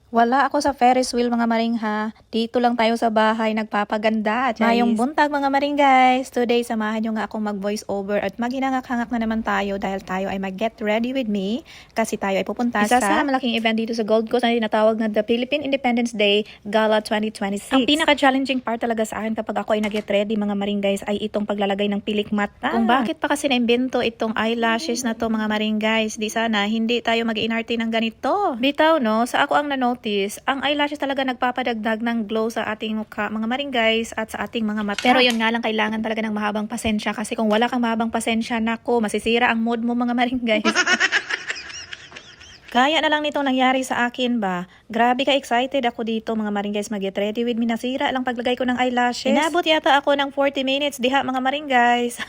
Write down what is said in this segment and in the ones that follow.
Wala ako sa Ferris wheel mga maring ha. Dito lang tayo sa bahay nagpapaganda. Mayong buntag mga maring guys. Today samahan nyo nga akong mag voice over at maghinangak-hangak na naman tayo dahil tayo ay mag get ready with me kasi tayo ay pupunta sa malaking event dito sa Gold Coast na tinatawag na the Philippine Independence Day Gala 2026. Ang pinaka-challenging part talaga sa akin kapag ako ay nag-get ready mga maring guys ay itong paglalagay ng pilik mata. Kung bakit pa kasi naimbento itong eyelashes na to mga maring guys. Di sana hindi tayo mag-inarte ng ganito. Bitaw no, sa ako ang nanotice, ang eyelashes talaga nagpapadagdag ng glow sa ating mukha, mga maring guys, at sa ating mga mata. Pero yun nga lang, kailangan talaga ng mahabang pasensya kasi kung wala kang mahabang pasensya, nako, masisira ang mood mo mga maring guys. Kaya na lang nitong nangyari sa akin ba? Grabe ka excited ako dito mga maring guys, mag-get ready with me. Nasira lang paglagay ko ng eyelashes. Inabot yata ako ng 40 minutes diha mga maring guys.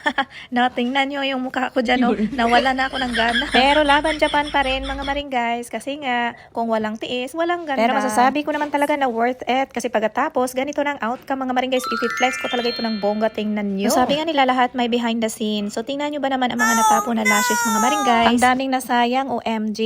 Natingnan nyo yung mukha ko dyan, no? Nawala na ako ng gana. Pero laban Japan pa rin mga maring guys, kasi nga kung walang tiis, walang ganda. Pero masasabi ko naman talaga na worth it kasi pagkatapos ganito ng outcome mga maring guys. I-flex ko talaga ito ng bongga, tingnan nyo. So, sabi nga nila lahat may behind the scenes. So tingnan nyo ba naman ang mga natapo na lashes mga maring guys. Ang daming nasayang, OMG.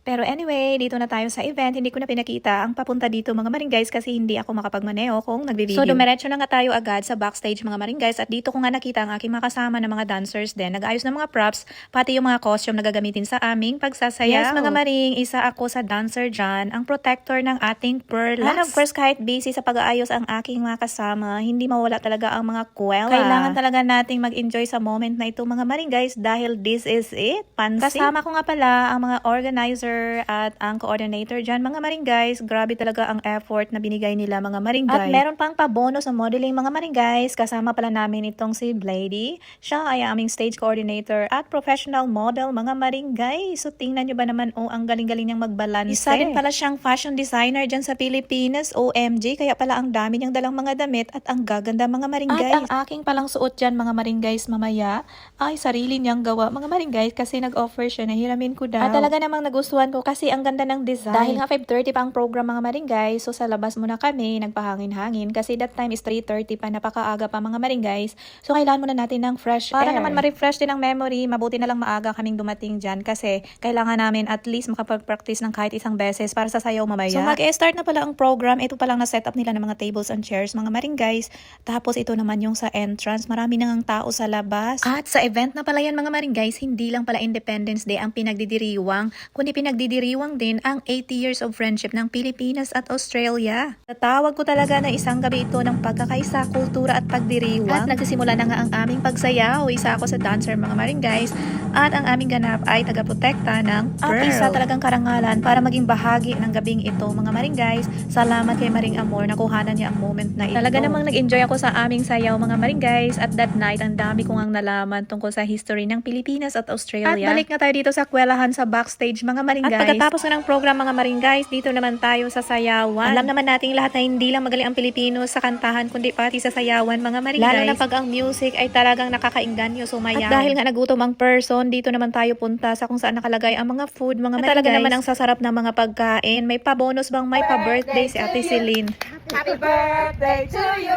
Pero anyway, dito na tayo sa event. Hindi ko na pinakita ang papunta dito mga maring guys kasi hindi ako makapagmaneho kung nagbe-video. So dumiretso na nga tayo agad sa backstage mga maring guys at dito ko nga nakita ang aking mga kasama na mga dancers din. Nag-ayos ng mga props, pati yung mga costume na gagamitin sa aming pagsasayaw. Yes mga maring, isa ako sa dancer dyan, ang protector ng ating pearls. And of course, kahit busy sa pag-aayos ang aking mga kasama, hindi mawala talaga ang mga kwela. Kailangan talaga nating mag-enjoy sa moment na ito mga maring guys dahil this is it. Pansin. Kasama ko nga pala ang mga organizer at ang coordinator dyan mga maring guys. Grabe talaga ang effort na binigay nila mga maring guys. At meron pang pabono sa modeling mga maring guys. Kasama pala namin itong si Blady. Siya ay aming stage coordinator at professional model mga maring guys. So tingnan nyo ba naman, ang galing-galing niyang magbalanse. Isa din pala siyang fashion designer dyan sa Pilipinas. OMG, kaya pala ang dami niyang dalang mga damit at ang gaganda mga maring guys. At ang aking palang suot dyan mga maring guys mamaya ay sarili niyang gawa mga maring guys kasi nag-offer siya na hiramin ko daw. At talaga namang nagustuhan ko kasi ang ganda ng design. Dahil nga 5:30 pa ang program mga maring guys, so sa labas muna kami, nagpahangin-hangin kasi that time is 3:30 pa, napakaaga pa mga maring guys. So kailangan muna natin ng fresh air. Para naman ma-refresh din ang memory, mabuti na lang maaga kaming dumating dyan kasi kailangan namin at least makapag-practice ng kahit isang beses para sa sayaw mamaya. So mag-start na pala ang program. Ito pa lang na setup nila ng mga tables and chairs mga maring guys. Tapos ito naman yung sa entrance, marami nang tao sa labas. At sa event na pala yan mga maring guys, hindi lang pala Independence Day ang pinagdidiriwang, kundi pinagdidiriwang din ang 80 years of friendship ng Pilipinas at Australia. Tatawag ko talaga na isang gabi ito ng pagkakaisa, kultura at pagdiriwang. At nagsisimula na nga ang aming pagsayaw. Isa ako sa dancer mga maring guys at ang aming ganap ay tagaprotekta ng Pearl. At isa talagang karangalan para maging bahagi ng gabing ito mga maring guys. Salamat kay Maring Amor, nakuhanan niya ang moment na ito. Talaga namang nag-enjoy ako sa aming sayaw mga maring guys at that night ang dami kong ang nalaman tungkol sa history ng Pilipinas at Australia. At balik nga tayo dito sa kwelahan sa backstage mga maring guys. At pagkatapos ng program mga maring guys, dito naman tayo sa sayawan. Alam naman nating lahat na hindi lang magaling ang Pilipino sa kantahan kundi pati sa sayawan mga maring guys. Lalo na pag ang music ay talagang nakakainganyo sumayaw. At dahil nga nagutom ang person, dito naman tayo punta sa kung saan nakalagay ang mga food mga maring guys. Talaga naman ang sasarap ng mga pagkain. May pa-bonus bang may pa-birthday si Ate Celine. Happy birthday to you.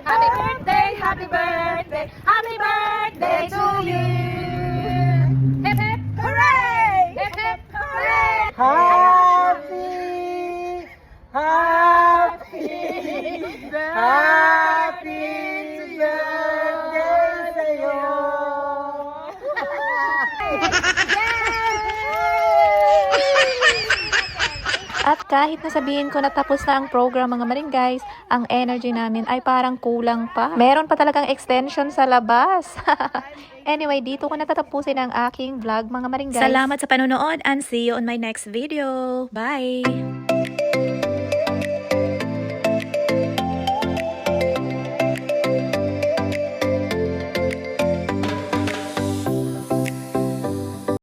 Happy birthday, happy birthday, happy birthday to you. Hip hip hooray! Hip hip hooray! Happy birthday sa'yo. At kahit nasabihin ko na tapos na ang program mga maring guys, ang energy namin ay parang kulang pa. Meron pa talagang extension sa labas. Anyway, dito ko natatapusin ang aking vlog mga maring guys. Salamat sa panonood and see you on my next video. Bye!